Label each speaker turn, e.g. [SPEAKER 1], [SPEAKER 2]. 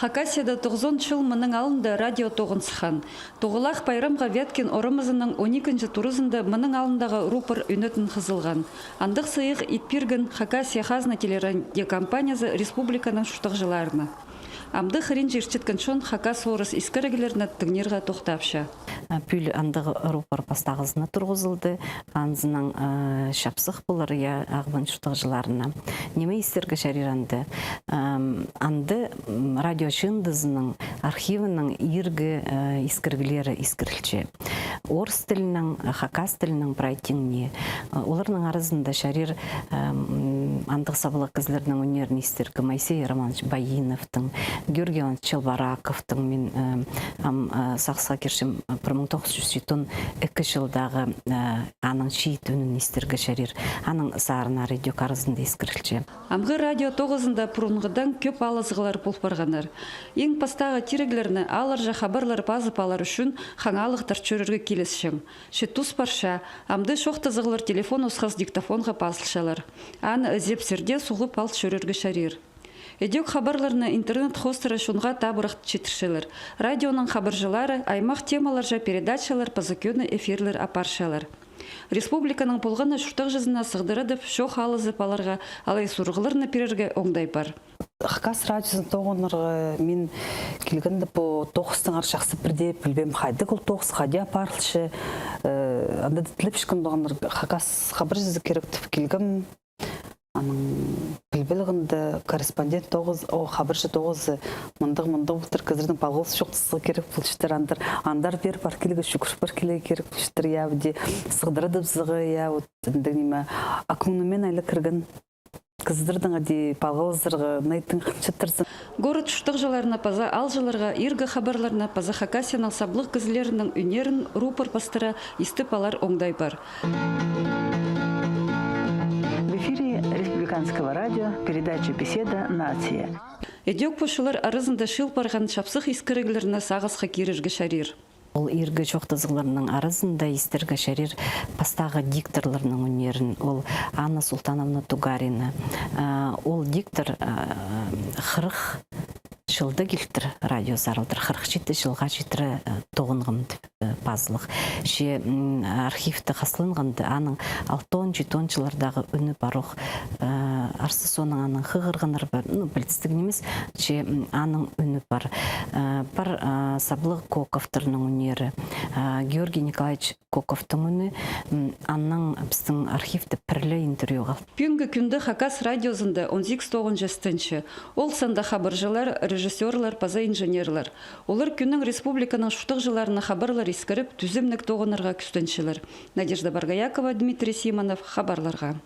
[SPEAKER 1] Хакасияда 90 жыл мұның алында радио тоғынсыхан. Тоғылақ байрамға веткен орымызының 12-ші турызында мұның алындағы рупор үнетін қызылған. Андық сыйық итпирген Хакасия хазна телерадио компаниясы республиканың шуштық жыларына. Амды хрин жерчеткен шон Хакас орыс искірігілеріні тігнерға тоқтапша.
[SPEAKER 2] Пүл андығы рупор пастағызына тұрғызылды, анзының шапсық бұлар ағыбын шуштық жыларына. Неме истергі шариранды. Анды радио шындызының архивінің иргі искіргілері искірілчі. Орыс тілінің, Хакас тілінің прайтингіне. Оларының арызында шарир андық сабылық кізлерінің өнерін истергі Майсей Романович Байиновтың, Георгий Иванович Челбараковтың мен сақсыға кершім 1902 жылдағы аның шиит үнін истергі шарир. Аның сарына радио қарызында искірілчі.
[SPEAKER 1] Амғы радио тоғызында пұрынғыдан көп алызғылар бұл барғанар. Ең пастағы тирегілеріні аларжа хабарлар базып алар үшін хаңалықтар чөріргі келесшің. Шетус парша, амды шоқтызығылар телефон ұсқыз диктофонға пасылшалар. Ан зепсерде суғып ал чөріргі шарир. Эдек хабарларына интернет-хостері шунға табырық четіршелер. Радионың хабаржылары аймақ темаларжа передачалар, пазакөні эфирлер апаршалар. Республиканың болғаны шұртық жизына сығдырыдып, шоқ алызы паларға алай сұрғыларына перерге оңдай бар.
[SPEAKER 3] Хакас радиосын тоғынырғы мен келгенді бұл тоғыстың аршақсы бірде білбем қайды бұл тоғыз қадия парылшы. Анда тіліп шықын доғыныр Хакас қабыр жүзі керек түп келгім. Білбілігінді корреспондент тоғыз, қабыршы тоғыз мұндық бұлтыр кізірдің балғылсы шоқтысы керек бұлшыштыр андар бер бар келігі шүкір бар келігі керек бұлшыштыр яуде сығдыры дұбзығы яуде акумынымен әлі кіргін кіздірдің әде балғылыздырғы найтын шыттырсын.
[SPEAKER 1] Город шұштық жыларына паза ал жыларға иргі хабарларына паза Хакасияның саблық кізілерінің үнерін рупор пастыра истіп алар оңдай бар.
[SPEAKER 4] В эфире Республиканского радио передача «Беседа. Нация».
[SPEAKER 1] Эдек пошылар арызында шыл барған шапсық искірігілеріне сағызға керіргі шарир.
[SPEAKER 2] Ол иргі жоқтызғыларының арызында истергі шарир пастағы дикторларының өнерін. Ол Анна Султановна Тугарина. Ол диктор 40 жылды келтір радио сарылдыр. 47 жылға жетірі тоғынғымды базылық. Ше архивті қасылынғанды аның 6-10 жылардағы үні баруқ. Арсы соның аның қығырғаныр бар. Білістігін емес, ше аның үні бар. Бар Саблық Коковтырының өнері. Георгий Николаевич Коковтың үні аның біздің архивті пірлі интервью қал.
[SPEAKER 1] Пүнгі күнді Хакас радиозында 18-9 жастыншы. Ол санда хабаржылар, режиссерлар, паза инженерлар. Олар күннің республиканың шуштық жыларына хабарлар искіріп, түзімнік тоғынырға күстеншілер. Надежда Баргаякова, Дмитрий Симонов, хабарларға.